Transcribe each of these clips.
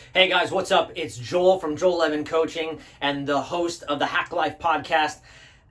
Hey guys, what's up? It's Joel from Joel Levin Coaching and the host of the Hack Life podcast.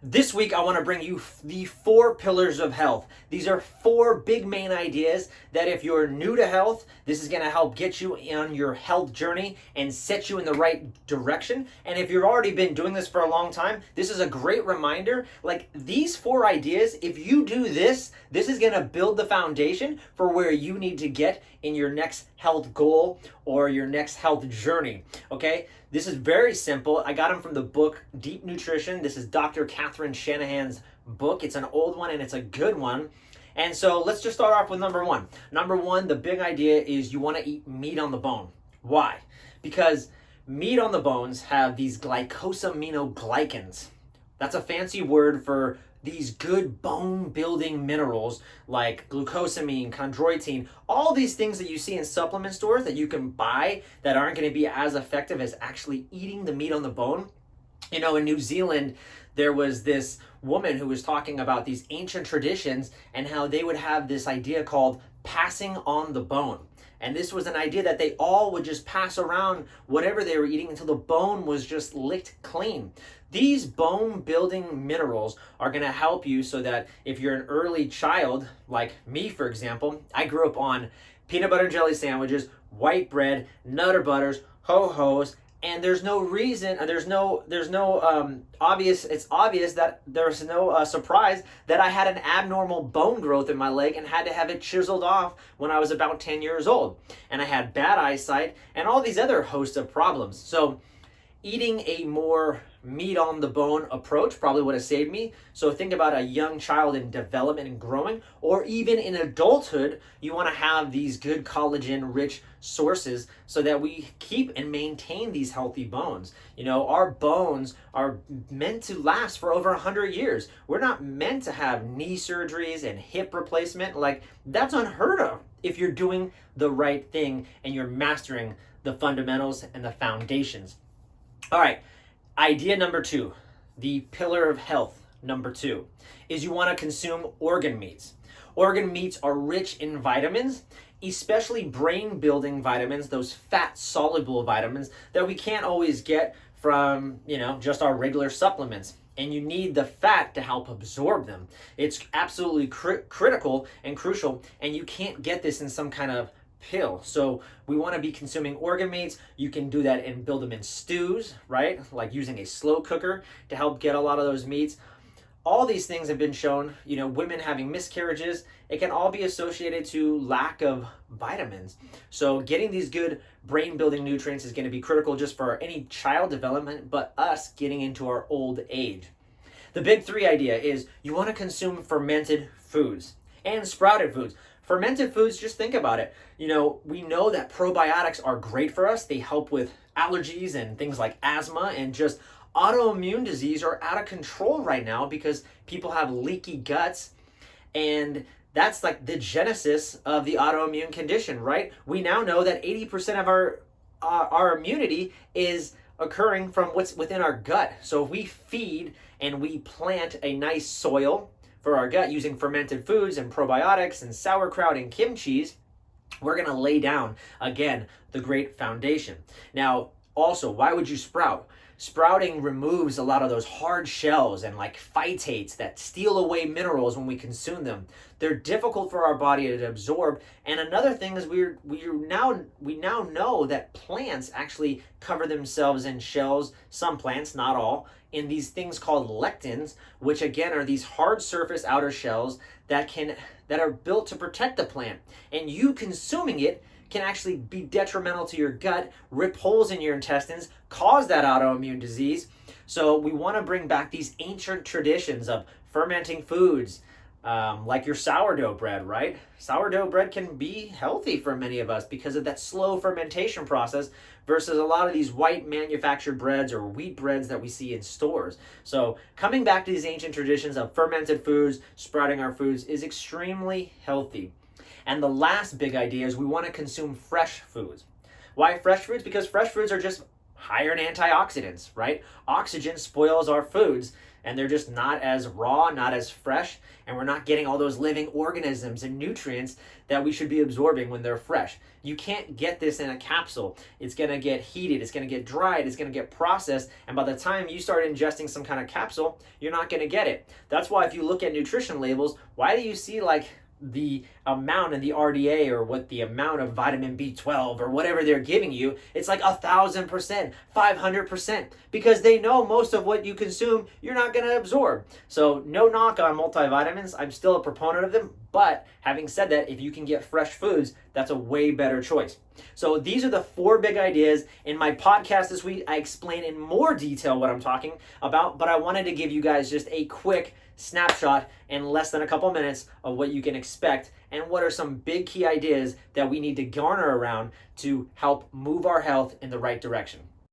This week, I want to bring you the 4 pillars of health. These are 4 big main ideas that if you're new to health, this is going to help get you on your health journey and set you in the right direction. And if you've already been doing this for a long time, this is a great reminder. Like these 4 ideas, if you do this is going to build the foundation for where you need to get in your next health goal or your next health journey. Okay? This is very simple. I got them from the book Deep Nutrition. This is Dr. Catharine Shanahans' book. It's an old one and it's a good one. And so let's just start off with number 1. Number 1, the big idea is you want to eat meat on the bone. Why? Because meat on the bones have these glycosaminoglycans. That's a fancy word for these good bone building minerals like glucosamine, chondroitin, all these things that you see in supplement stores that you can buy that aren't going to be as effective as actually eating the meat on the bone. You know, in New Zealand, there was this woman who was talking about these ancient traditions and how they would have this idea called passing on the bone. And this was an idea that they all would just pass around whatever they were eating until the bone was just licked clean. These bone building minerals are going to help you so that if you're an early child, like me, for example, I grew up on peanut butter and jelly sandwiches, white bread, Nutter Butters, Ho-Hos, and there's no reason, it's obvious that there's no surprise that I had an abnormal bone growth in my leg and had to have it chiseled off when I was about 10 years old. And I had bad eyesight and all these other hosts of problems. So eating a more meat on the bone approach probably would have saved me. So think about a young child in development and growing, or even in adulthood, you want to have these good collagen rich sources so that we keep and maintain these healthy bones. You know, our bones are meant to last for over 100 years. We're not meant to have knee surgeries and hip replacement. Like that's unheard of if you're doing the right thing and you're mastering the fundamentals and the foundations. All right. Idea number 2, the pillar of health number 2, is you want to consume organ meats. Organ meats are rich in vitamins, especially brain building vitamins, those fat soluble vitamins that we can't always get from, just our regular supplements. And you need the fat to help absorb them. It's absolutely critical and crucial, and you can't get this in some kind of pill. So we want to be consuming organ meats. You can do that and build them in stews, right? Like using a slow cooker to help get a lot of those meats. All these things have been shown, women having miscarriages, it can all be associated to lack of vitamins. So getting these good brain building nutrients is going to be critical just for any child development, but us getting into our old age. The big 3 idea is you want to consume fermented foods and sprouted foods. Fermented foods, just think about it. We know that probiotics are great for us. They help with allergies and things like asthma, and just autoimmune disease are out of control right now because people have leaky guts, and that's like the genesis of the autoimmune condition, right? We now know that 80% of our immunity is occurring from what's within our gut. So if we feed and we plant a nice soil for our gut using fermented foods and probiotics and sauerkraut and kimchi, we're going to lay down, again, the great foundation. Now, also, why would you sprout? Sprouting removes a lot of those hard shells and like phytates that steal away minerals when we consume them. They're difficult for our body to absorb. And another thing is we now know that plants actually cover themselves in shells, some plants, not all, in these things called lectins, which again are these hard surface outer shells that are built to protect the plant. And you consuming it can actually be detrimental to your gut, rip holes in your intestines, cause that autoimmune disease. So we want to bring back these ancient traditions of fermenting foods, like your sourdough bread, right? Sourdough bread can be healthy for many of us because of that slow fermentation process versus a lot of these white manufactured breads or wheat breads that we see in stores. So coming back to these ancient traditions of fermented foods, sprouting our foods is extremely healthy. And the last big idea is we want to consume fresh foods. Why fresh foods? Because fresh foods are just higher in antioxidants, right? Oxygen spoils our foods. and they're just not as raw, not as fresh, and we're not getting all those living organisms and nutrients that we should be absorbing when they're fresh. You can't get this in a capsule. It's going to get heated, it's going to get dried, it's going to get processed, and by the time you start ingesting some kind of capsule, you're not going to get it. That's why if you look at nutrition labels, why do you see like the amount in the RDA or what the amount of vitamin B12 or whatever they're giving you, it's like 1,000%, 500%, because they know most of what you consume you're not going to absorb. So no knock on multivitamins. I'm still a proponent of them, but having said that, if you can get fresh foods, that's a way better choice. So these are the 4 big ideas. In my podcast this week, I explain in more detail what I'm talking about, but I wanted to give you guys just a quick snapshot in less than a couple minutes of what you can expect and what are some big key ideas that we need to garner around to help move our health in the right direction.